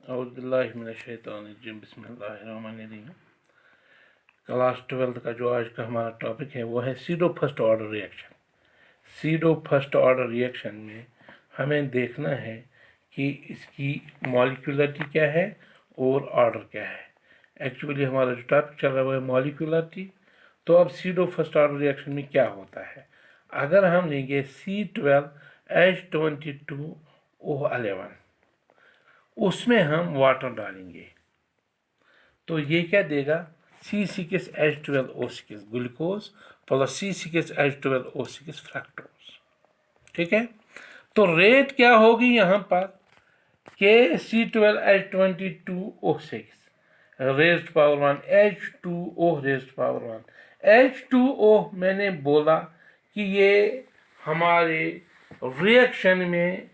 औज़ुबिल्लाहिमिनश्शैतानिर्रजीम बिस्मिल्लाहिर्रहमानिर्रहीम। क्लास 12 का जो आज का हमारा टॉपिक है वो है pseudo first order reaction. Pseudo first order reaction में हमें देखना है कि इसकी मॉलिक्यूलरिटी क्या है और ऑर्डर क्या है। एक्चुअली हमारा जो टॉपिक चल रहा है वो है मॉलिक्यूलरिटी। तो अब सीडो फर्स्ट ऑर्डर रिएक्शन में क्या होता है, अगर हम लेंगे C12H22O11, उसमें हम वाटर डालेंगे तो ये क्या देगा, C6H12O6 glucose plus C6H12O6 fructose. ठीक है, तो रेट क्या होगी यहाँ पर KC12H22O6 raised power 1 H2O raised power 1। H2O मैंने बोला कि ये हमारे रिएक्शन में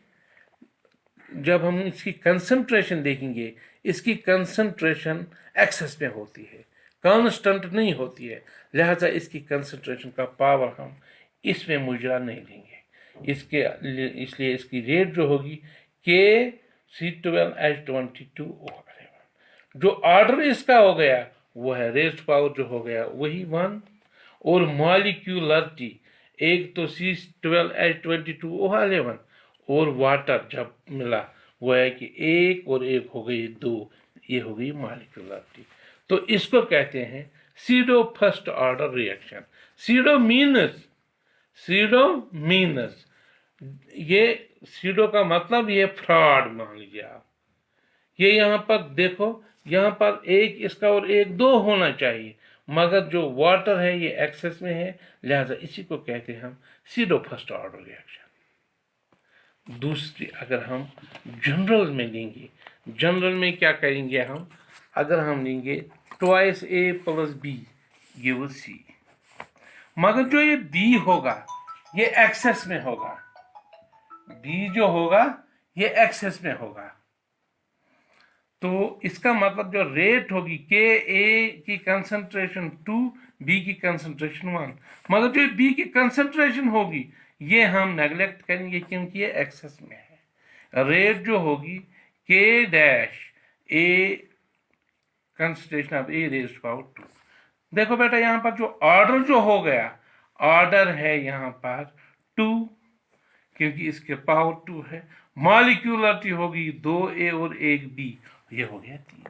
जब हम इसकी कंसंट्रेशन देखेंगे, इसकी कंसंट्रेशन एक्सेस में होती है, कांस्टेंट नहीं होती है, लिहाजा इसकी कंसंट्रेशन का पावर हम इसमें मुजरा नहीं लेंगे। इसलिए इसकी रेट जो होगी KC12H22O11। जो ऑर्डर इसका हो गया वो है रेज्ड पावर जो हो गया वही 1, और मॉलिक्यूलरिटी एक तो C12H22O11 और वाटर जब मिला वो है कि 1 और 1 हो गई 2, ये हो गई मॉलिक्यूलरिटी। तो इसको कहते हैं pseudo first order reaction. Pseudo means ये सीडो का मतलब ये फ्रॉड मान लीजिए आप। ये यहाँ पर देखो, यहाँ पर एक इसका और एक 2 होना चाहिए, मगर जो वाटर है ये एक्सेस में है, लिहाजा इसी को कहते हैं हम सीडो फर्स्ट ऑर्डर रिएक्शन। दूसरी अगर हम जनरल में लेंगे, जनरल में क्या करेंगे हम, अगर हम लेंगे twice A + B gives C, मगर जो ये B होगा ये एक्सेस में होगा, B जो होगा ये एक्सेस में होगा। तो इसका मतलब जो रेट होगी Ka की कंसंट्रेशन 2, B की कंसंट्रेशन 1, मगर जो B की कंसंट्रेशन होगी ये हम नेगलेक्ट करेंगे क्योंकि ये एक्सेस में है। रेट जो होगी K' A concentration of A raised power 2। देखो बेटा यहाँ पर जो ऑर्डर जो हो गया, ऑर्डर है यहाँ पर 2 क्योंकि इसके पावर 2 है। मॉलिक्यूलरिटी होगी 2A और 1B, ये हो गया 3।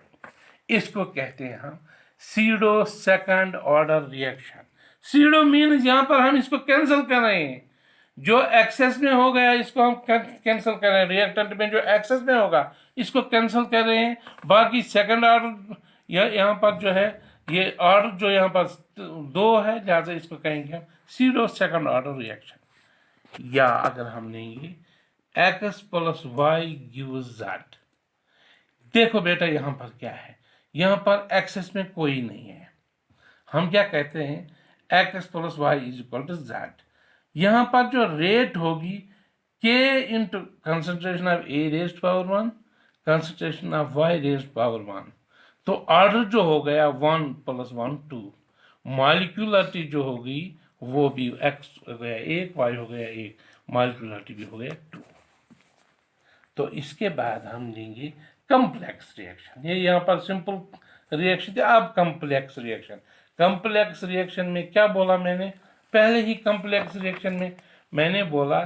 इसको कहते हैं हम pseudo second order reaction. Pseudo means यहाँ पर हम इसको कैंसिल कर रहे हैं, जो एक्सेस में हो गया इसको हम कैंसिल कर रहे हैं, रिएक्टेंट में जो एक्सेस में होगा इसको कैंसिल कर रहे हैं। बाकी सेकंड ऑर्डर यहाँ पर जो है ये ऑर्डर जो यहाँ पर 2 है, लिहाजा इसको कहेंगे हम सीडो सेकंड ऑर्डर रिएक्शन। या अगर हम लेंगे X + Y गिव्स Z। देखो बेटा यहाँ पर क्या है, यहाँ पर एक्सेस में कोई नहीं है, हम क्या कहते हैं X + Y = Z। यहाँ पर जो रेट होगी K into concentration of A raised power 1 concentration of Y raised power 1। तो ऑर्डर जो हो गया 1 + 1 2, मॉलिक्यूलरिटी जो होगी वो भी X हो गया 1, Y हो गया 1, मॉलिक्यूलरिटी भी हो गया 2। तो इसके बाद हम लेंगे कम्प्लेक्स रिएक्शन। ये यहाँ पर सिंपल रिएक्शन थी, अब कम्प्लेक्स रिएक्शन। कम्प्लेक्स रिएक्शन में क्या बोला मैंने पहले ही, कम्प्लेक्स रिएक्शन में मैंने बोला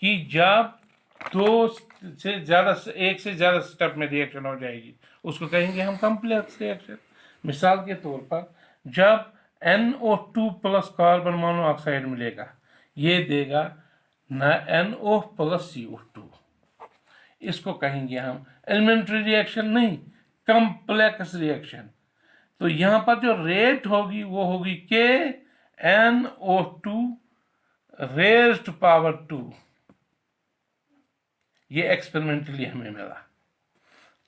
कि जब 2 से ज़्यादा, 1 से ज़्यादा स्टेप में रिएक्शन हो जाएगी उसको कहेंगे हम कम्प्लेक्स रिएक्शन। मिसाल के तौर पर जब NO2 + कार्बन मोनोऑक्साइड मिलेगा ये देगा ना NO + CO2, इसको कहेंगे हम एलिमेंट्री रिएक्शन नहीं, कम्प्लेक्स रिएक्शन। तो यहाँ पर जो रेट होगी वो होगी KNO2 रेज़्ड पावर 2, ये एक्सपेरिमेंटली हमें मिला।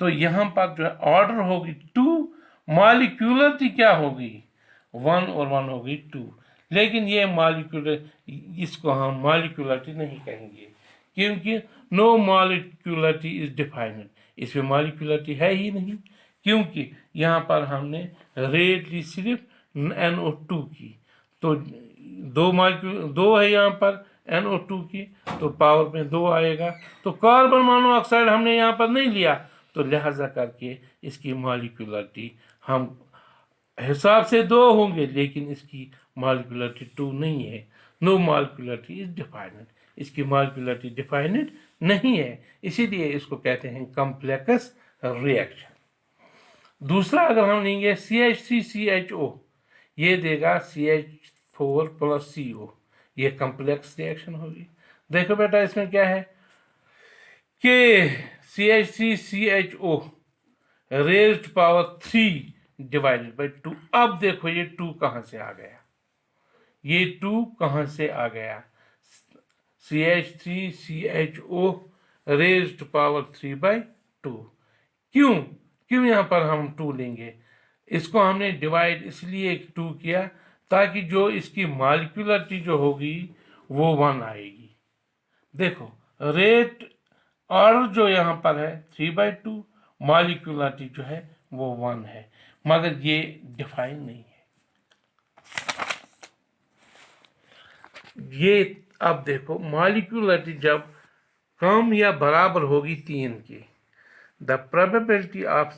तो यहाँ पर जो ऑर्डर होगी 2, मॉलिक्यूलरिटी क्या होगी 1 और 1 होगी 2, लेकिन ये मॉलिक्यूलर, इसको हम मॉलिक्यूलरिटी नहीं कहेंगे क्योंकि नो मॉलिक्यूलरिटी इज डिफाइंड, इसमें मॉलिक्यूलरिटी है ही नहीं, क्योंकि यहाँ पर हमने रेट ली सिर्फ NO2 की। तो 2 है यहाँ पर NO2 की, तो पावर में 2 आएगा। तो कार्बन मोनोऑक्साइड हमने यहाँ पर नहीं लिया, तो लिहाजा करके इसकी मॉलिक्यूलरिटी हम हिसाब से 2 होंगे, लेकिन इसकी मॉलिक्यूलरिटी 2 नहीं है। नो मॉलिक्यूलरिटी इज डिफाइनेड, इसकी मॉलिक्यूलरिटी डिफाइनेड नहीं है, इसीलिए इसको कहते हैं कॉम्प्लेक्स रिएक्शन। दूसरा अगर हम लेंगे CH3CHO, ये देगा CH4 + CO, ये कॉम्प्लेक्स रिएक्शन होगी। देखो बेटा इसमें क्या है कि CH3CHO raised power 3 divided by 2। अब देखो ये 2 कहाँ से आ गया, ये 2 कहाँ से आ गया, CH3CHO रेज्ड पावर 3/2। क्यों क्यों यहाँ पर हम 2 लेंगे, इसको हमने डिवाइड इसलिए 2 किया ताकि जो इसकी मॉलिक्यूलरिटी जो होगी वो 1 आएगी। देखो रेट ऑर्डर जो यहाँ पर है 3/2, मॉलिक्यूलरिटी जो है वो 1 है, मगर ये डिफाइन नहीं है। ये अब देखो मॉलिक्यूलरिटी जब कम या बराबर होगी 3 की, the probability of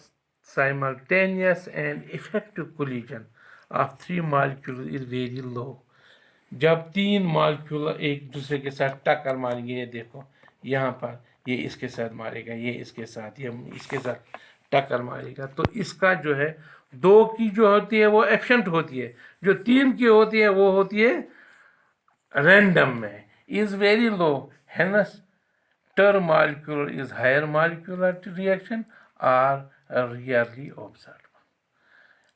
simultaneous and effective collision of 3 molecule is very low. जब 3 मॉलिक्यूल एक दूसरे के साथ टक्कर मारेंगे, ये देखो यहाँ पर ये इसके साथ मारेगा, ये इसके साथ, ये इसके साथ टक्कर मारेगा, तो इसका जो है 2 की जो होती है वो एफिशिएंट होती है, जो 3 की होती है वो होती है रैंडम में, is very low, heinous ter molecule is higher molecular reaction are rarely observed।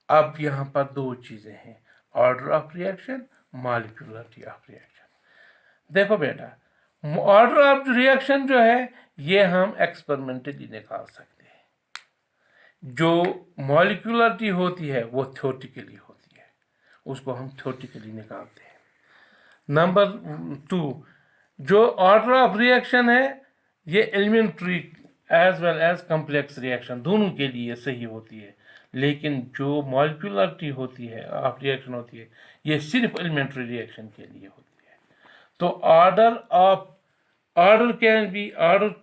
अब यहाँ पर 2 चीज़ें हैं, order of reaction, molecularity of reaction. देखो बेटा ऑर्डर ऑफ रिएक्शन जो है ये हम एक्सपेरिमेंटली निकाल सकते हैं, जो मॉलिक्यूलरिटी होती है वो थ्योरेटिकली होती है, उसको हम थ्योरेटिकली निकालते हैं। नंबर 2, जो ऑर्डर ऑफ रिएक्शन है ये elementary as well as complex reaction दोनों के लिए सही होती है, लेकिन जो मॉलिक्यूलरिटी होती है ऑफ रिएक्शन होती है ये सिर्फ एलिमेंट्री रिएक्शन के लिए होती है। तो ऑर्डर कैन बी, ऑर्डर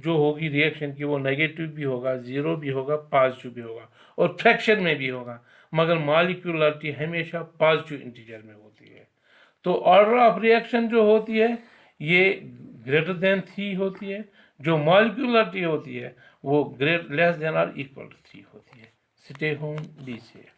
जो होगी रिएक्शन की वो नेगेटिव भी होगा, 0 भी होगा, पॉजिटिव भी होगा, और फ्रैक्शन में भी होगा, मगर मॉलिक्यूलरिटी हमेशा पॉजिटिव इंटीजर में होती है। तो ऑर्डर ऑफ रिएक्शन जो होती है ये ग्रेटर देन 3 होती है, जो मॉलिक्यूलरिटी होती है वो लेस देन और इक्वल टू 3 होती है। Stay home, be safe.